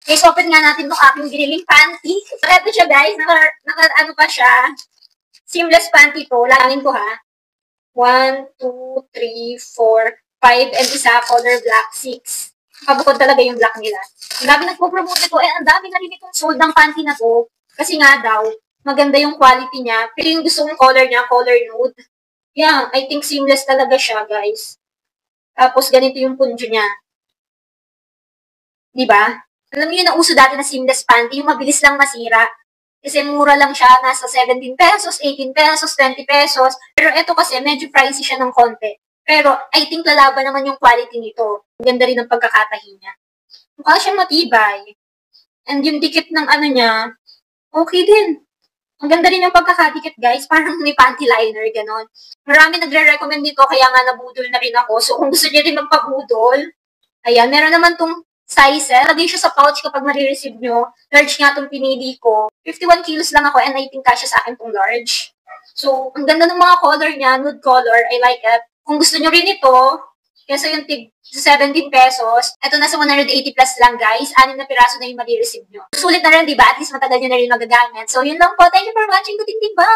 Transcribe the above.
Guys, open nga natin itong aking grilling panty. So, eto siya guys. Ano pa siya. Seamless panty to. Langin ko ha. 1, 2, 3, 4, 5, and isa, color black, 6. Pabukod talaga yung black nila. Ang dami nagpo-promote ito. Ang dami na rin itong sold ng panty na to. Kasi nga daw, maganda yung quality niya. Pero yung gusto mong color niya, color nude. Yeah, I think seamless talaga siya, guys. Tapos, ganito yung punjo niya. Diba? Alam niyo yung nauso dati na seamless panty, yung mabilis lang masira. Kasi mura lang siya, nasa 17 pesos, 18 pesos, 20 pesos. Pero ito kasi, medyo pricey siya ng konti. Pero, I think lalaban naman yung quality nito. Ganda rin ang pagkakatahi niya. Mukha siyang matibay. And yung dikit ng ano niya, okay din. Ang ganda rin yung pagkakadikit, guys. Parang may panty liner, ganon. Marami nagre-recommend nito, kaya nga nabudol na rin ako. So, kung gusto niyo rin magpabudol, ayan, meron naman tong size. Lagay siya sa pouch kapag marireceive nyo. Large nga itong pinili ko. 51 kilos lang ako and I think kasya sa akin tong large. So, ang ganda ng mga color niya, nude color. I like it. Kung gusto nyo rin ito, kesa yung tig 17 pesos, ito nasa 180 plus lang guys. 6 na piraso na yung marireceive nyo. Sulit na rin, diba? At least matagal nyo na rin magagamit. So, yun lang po. Thank you for watching. Kuting diba?